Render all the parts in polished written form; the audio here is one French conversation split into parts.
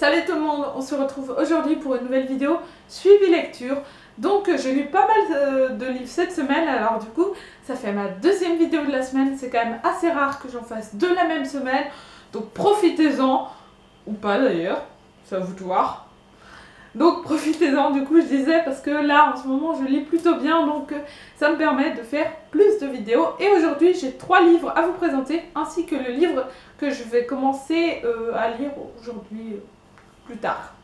Salut tout le monde, on se retrouve aujourd'hui pour une nouvelle vidéo suivi lecture. Donc j'ai lu pas mal de livres cette semaine, alors du coup ça fait ma deuxième vidéo de la semaine. C'est quand même assez rare que j'en fasse deux la même semaine, donc profitez-en, ou pas d'ailleurs, c'est à vous de voir. Donc profitez-en, du coup je disais, parce que là en ce moment je lis plutôt bien, donc ça me permet de faire plus de vidéos. Et aujourd'hui j'ai 3 livres à vous présenter, ainsi que le livre que je vais commencer à lire aujourd'hui plus tard.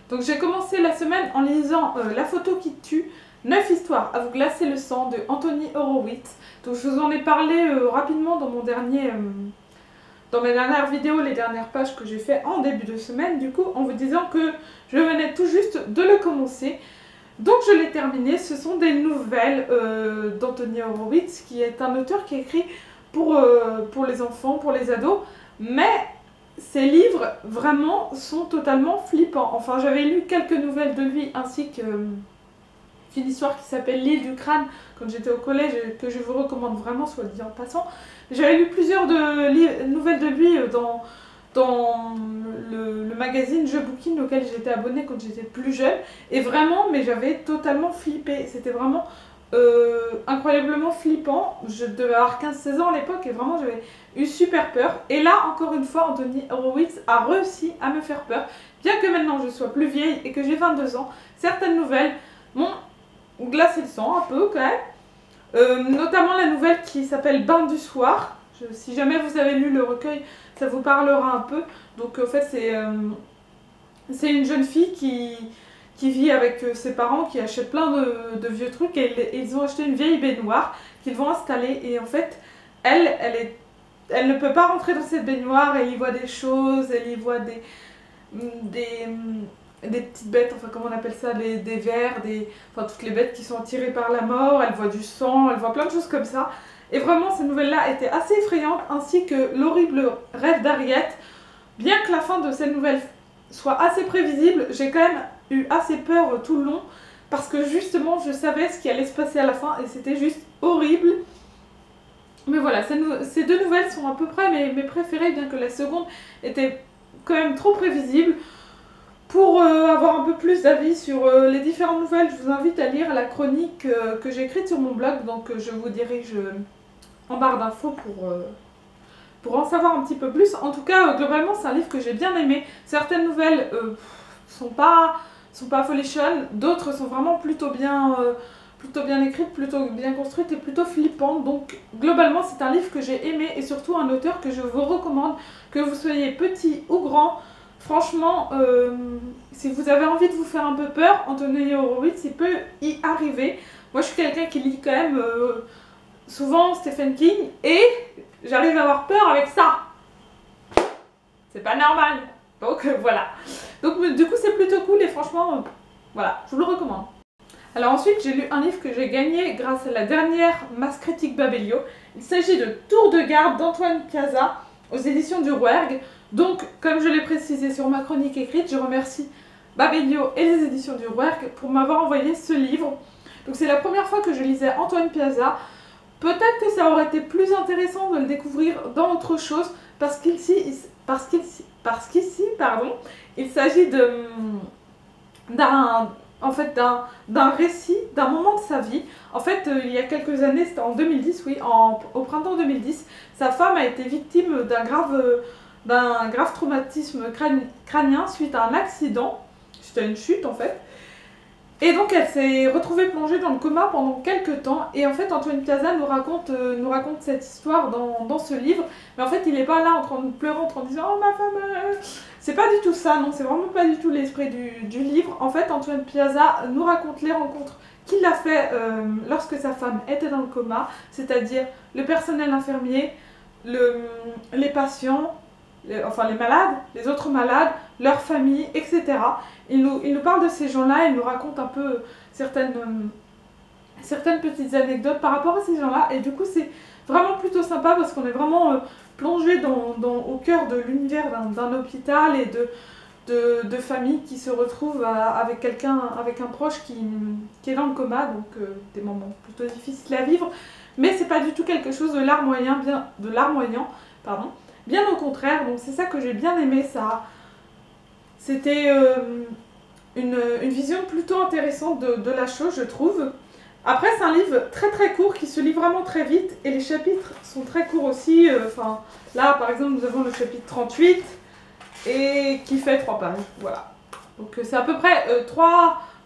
Donc j'ai commencé la semaine en lisant La photo qui tue, 9 histoires à vous glacer le sang de Anthony Horowitz. Donc je vous en ai parlé rapidement dans mon dernier... dans mes dernières vidéos, les dernières pages que j'ai fait en début de semaine, du coup, en vous disant que je venais tout juste de le commencer. Donc je l'ai terminé. Ce sont des nouvelles d'Anthony Horowitz, qui est un auteur qui écrit pour les enfants, pour les ados, mais ces livres vraiment sont totalement flippants. Enfin, j'avais lu quelques nouvelles de lui, ainsi qu'une histoire qui s'appelle L'île du crâne, quand j'étais au collège, que je vous recommande vraiment, soit dit en passant. J'avais lu plusieurs nouvelles de lui dans le magazine Je Bouquine, auquel j'étais abonnée quand j'étais plus jeune. Et vraiment, mais j'avais totalement flippé. C'était vraiment incroyablement flippant. Je devais avoir 15-16 ans à l'époque et vraiment j'avais eu super peur. Et là, encore une fois, Anthony Horowitz a réussi à me faire peur. Bien que maintenant je sois plus vieille et que j'ai 22 ans, certaines nouvelles m'ont glacé le sang un peu quand même. Notamment la nouvelle qui s'appelle Bain du soir. Si jamais vous avez lu le recueil, ça vous parlera un peu. Donc en fait c'est une jeune fille qui vit avec ses parents, qui achètent plein de vieux trucs, et ils ont acheté une vieille baignoire qu'ils vont installer. Et en fait, elle ne peut pas rentrer dans cette baignoire. Elle y voit des choses, elle y voit des petites bêtes, enfin comment on appelle ça, des vers, enfin toutes les bêtes qui sont attirées par la mort. Elle voit du sang, elle voit plein de choses comme ça. Et vraiment, cette nouvelle-là était assez effrayante, ainsi que L'horrible rêve d'Harriet. Bien que la fin de cette nouvelle soit assez prévisible, j'ai quand même eu assez peur tout le long, parce que justement je savais ce qui allait se passer à la fin et c'était juste horrible. Mais voilà, ces deux nouvelles sont à peu près mes préférées, bien que la seconde était quand même trop prévisible. Pour avoir un peu plus d'avis sur les différentes nouvelles, je vous invite à lire la chronique que j'ai écrite sur mon blog, donc je vous dirige en barre d'infos pour en savoir un petit peu plus. En tout cas, globalement, c'est un livre que j'ai bien aimé. Certaines nouvelles sont pas folichonnes, d'autres sont vraiment plutôt bien écrites, plutôt bien construites et plutôt flippantes. Donc globalement, c'est un livre que j'ai aimé et surtout un auteur que je vous recommande, que vous soyez petit ou grand. Franchement, si vous avez envie de vous faire un peu peur, Anthony Horowitz, il peut y arriver. Moi, je suis quelqu'un qui lit quand même souvent Stephen King et j'arrive à avoir peur avec ça. C'est pas normal. Donc voilà. Donc du coup, c'est plutôt cool et franchement, voilà, je vous le recommande. Alors ensuite, j'ai lu un livre que j'ai gagné grâce à la dernière masse critique Babelio. Il s'agit de Tour de garde d'Antoine Piazza aux éditions du Rouergue. Donc, comme je l'ai précisé sur ma chronique écrite, je remercie Babelio et les éditions du Rouergue pour m'avoir envoyé ce livre. Donc c'est la première fois que je lisais Antoine Piazza. Peut-être que ça aurait été plus intéressant de le découvrir dans autre chose, parce qu'ici, il s'agit d'un récit, d'un moment de sa vie. En fait, il y a quelques années, c'était en 2010, oui, au printemps 2010, sa femme a été victime d'un grave traumatisme crânien suite à un accident, suite à une chute en fait. Et donc elle s'est retrouvée plongée dans le coma pendant quelques temps. Et en fait, Antoine Piazza nous raconte cette histoire dans ce livre. Mais en fait, il n'est pas là en train de pleurer, en train de dire « Oh ma femme !» C'est pas du tout ça, non, c'est vraiment pas du tout l'esprit du livre. En fait, Antoine Piazza nous raconte les rencontres qu'il a fait lorsque sa femme était dans le coma. C'est-à-dire le personnel infirmier, les patients, les malades, les autres malades, leurs familles, etc. Il nous parle de ces gens-là, il nous raconte un peu certaines petites anecdotes par rapport à ces gens-là. Et du coup, c'est vraiment plutôt sympa parce qu'on est vraiment plongé au cœur de l'univers d'un hôpital et de familles qui se retrouvent avec un proche qui est dans le coma. Donc des moments plutôt difficiles à vivre. Mais c'est pas du tout quelque chose de larmoyant, Bien au contraire, donc c'est ça que j'ai bien aimé, C'était une vision plutôt intéressante de la chose, je trouve. Après, c'est un livre très très court qui se lit vraiment très vite et les chapitres sont très courts aussi. Enfin, là, par exemple, nous avons le chapitre 38 et qui fait 3 pages. Voilà. Donc, c'est à peu près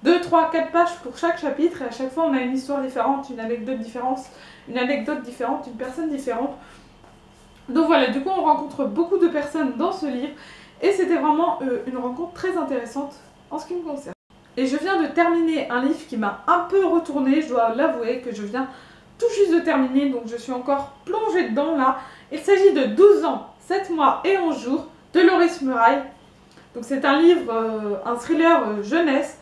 2, 3, 4 pages pour chaque chapitre et à chaque fois, on a une histoire différente, une anecdote différente, une personne différente. Donc voilà, du coup, on rencontre beaucoup de personnes dans ce livre et c'était vraiment une rencontre très intéressante en ce qui me concerne. Et je viens de terminer un livre qui m'a un peu retournée, je dois l'avouer que je viens tout juste de terminer, donc je suis encore plongée dedans là. Il s'agit de 12 ans, 7 mois et 11 jours de Loris Murail. Donc c'est un livre, un thriller jeunesse,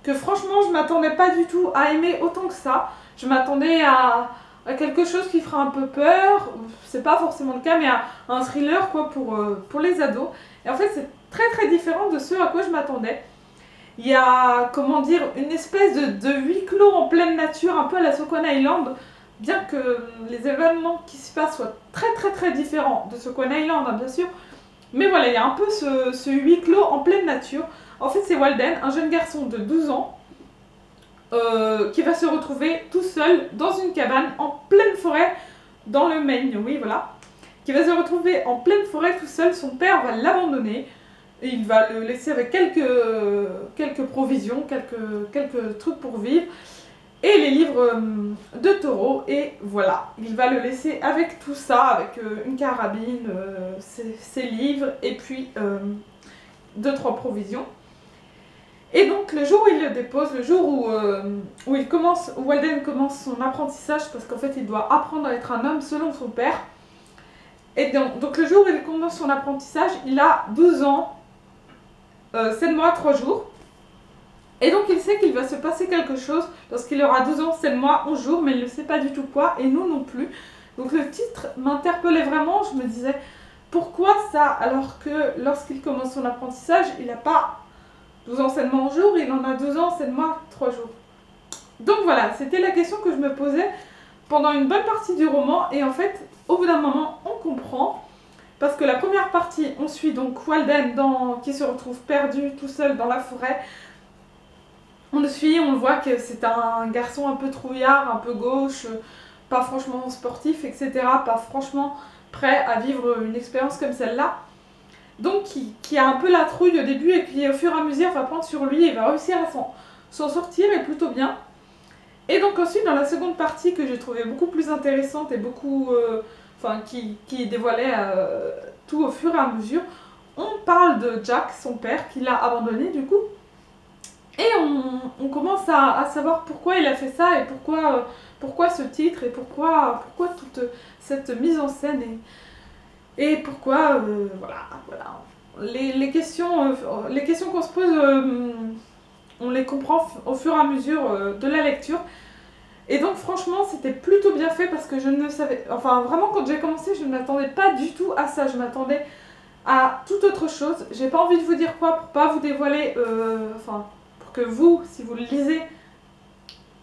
que franchement je m'attendais pas du tout à aimer autant que ça. Je m'attendais à quelque chose qui fera un peu peur, c'est pas forcément le cas, mais à un thriller quoi pour les ados. Et en fait c'est très très différent de ce à quoi je m'attendais. Il y a, comment dire, une espèce de huis clos en pleine nature, un peu à la Socon Island, bien que les événements qui s'y passent soient très très très différents de Socon Island, hein, bien sûr. Mais voilà, il y a un peu ce huis clos en pleine nature. En fait, c'est Walden, un jeune garçon de 12 ans, qui va se retrouver tout seul dans une cabane en pleine forêt, dans le Maine, oui voilà. Qui va se retrouver en pleine forêt tout seul, son père va l'abandonner. Et il va le laisser avec quelques provisions, quelques trucs pour vivre. Et les livres de Taureau. Et voilà, il va le laisser avec tout ça, avec une carabine, ses livres et puis 2-3 provisions. Et donc le jour où il le dépose, le jour où Walden commence son apprentissage, parce qu'en fait il doit apprendre à être un homme selon son père. Et donc le jour où il commence son apprentissage, il a 12 ans. 7 mois, 3 jours. Et donc il sait qu'il va se passer quelque chose lorsqu'il aura 12 ans, 7 mois, 11 jours, mais il ne sait pas du tout quoi, et nous non plus. Donc le titre m'interpellait vraiment, je me disais, pourquoi ça alors que lorsqu'il commence son apprentissage, il n'a pas 12 ans, 7 mois, 11 jours, il en a 12 ans, 7 mois, 3 jours. Donc voilà, c'était la question que je me posais pendant une bonne partie du roman, et en fait, au bout d'un moment, on comprend. Parce que la première partie, on suit donc Walden qui se retrouve perdu tout seul dans la forêt. On le suit, on voit que c'est un garçon un peu trouillard, un peu gauche, pas franchement sportif, etc. Pas franchement prêt à vivre une expérience comme celle-là. Donc qui a un peu la trouille au début et qui au fur et à mesure va prendre sur lui et va réussir à s'en sortir et plutôt bien. Et donc ensuite dans la seconde partie que j'ai trouvé beaucoup plus intéressante et beaucoup... qui dévoilait tout au fur et à mesure. On parle de Jack, son père, qui l'a abandonné du coup. Et on commence à savoir pourquoi il a fait ça et pourquoi ce titre et pourquoi toute cette mise en scène et pourquoi, voilà. Les questions qu'on se pose, on les comprend au fur et à mesure de la lecture. Et donc franchement c'était plutôt bien fait parce que je ne savais... Enfin vraiment quand j'ai commencé je ne m'attendais pas du tout à ça, je m'attendais à toute autre chose. J'ai pas envie de vous dire quoi pour pas vous dévoiler, pour que vous, si vous le lisez,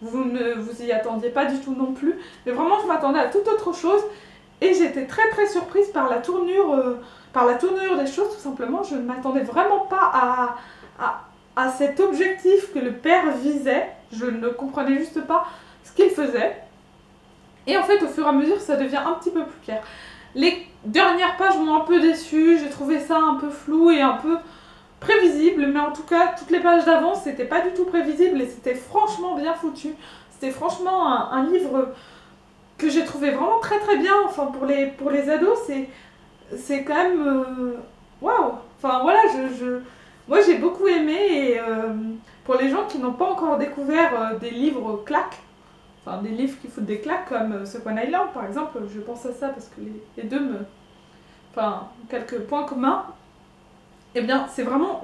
vous ne vous y attendiez pas du tout non plus. Mais vraiment je m'attendais à toute autre chose et j'étais très très surprise par la tournure des choses tout simplement. Je ne m'attendais vraiment pas à cet objectif que le père visait, je ne comprenais juste pas ce qu'il faisait. Et en fait, au fur et à mesure, ça devient un petit peu plus clair. Les dernières pages m'ont un peu déçue, j'ai trouvé ça un peu flou et un peu prévisible, mais en tout cas, toutes les pages d'avant, c'était pas du tout prévisible et c'était franchement bien foutu. C'était franchement un livre que j'ai trouvé vraiment très très bien, enfin pour les ados, c'est quand même... Waouh. Enfin voilà, moi j'ai beaucoup aimé et pour les gens qui n'ont pas encore découvert des livres claques, enfin des livres qui foutent des claques comme Socon Island par exemple, je pense à ça parce que les deux quelques points communs. Et bien c'est vraiment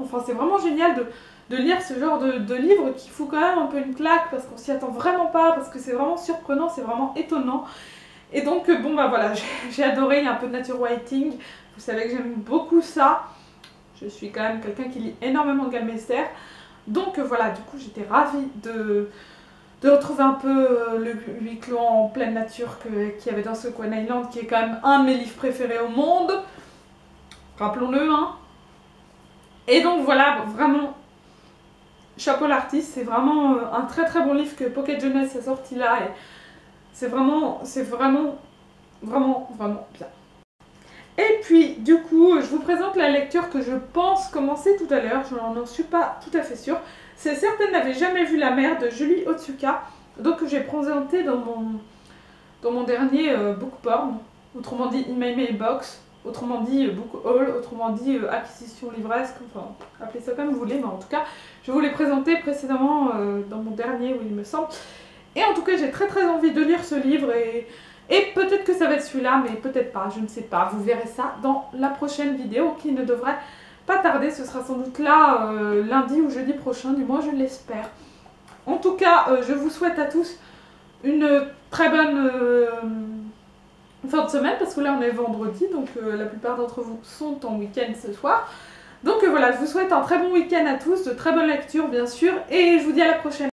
génial de lire ce genre de livre qui fout quand même un peu une claque parce qu'on s'y attend vraiment pas, parce que c'est vraiment surprenant, c'est vraiment étonnant. Et donc bon bah voilà, j'ai adoré, il y a un peu de nature writing, vous savez que j'aime beaucoup ça. Je suis quand même quelqu'un qui lit énormément de Gallmeister. Donc voilà, du coup j'étais ravie de retrouver un peu le huis clos en pleine nature qu'il y avait dans Socon Island, qui est quand même un de mes livres préférés au monde. Rappelons-le, hein. Et donc voilà, vraiment, chapeau l'artiste, c'est vraiment un très très bon livre que Pocket Jeunesse a sorti là. Et c'est vraiment bien. Et puis, du coup, je vous présente la lecture que je pense commencer tout à l'heure. Je n'en suis pas tout à fait sûre. C'est Certaines n'avaient jamais vu la mer de Julie Otsuka. Donc, j'ai présenté dans mon dernier book porn. Autrement dit, In My Mailbox. Autrement dit, book haul. Autrement dit, acquisition livresque. Enfin, appelez ça comme vous voulez. Mais en tout cas, je vous l'ai présenté précédemment dans mon dernier, oui, il me semble. Et en tout cas, j'ai très très envie de lire ce livre et peut-être que ça va être celui-là, mais peut-être pas, je ne sais pas. Vous verrez ça dans la prochaine vidéo qui ne devrait pas tarder. Ce sera sans doute là lundi ou jeudi prochain, du moins je l'espère. En tout cas, je vous souhaite à tous une très bonne fin de semaine, parce que là on est vendredi, donc la plupart d'entre vous sont en week-end ce soir. Donc voilà, je vous souhaite un très bon week-end à tous, de très bonnes lectures bien sûr, et je vous dis à la prochaine.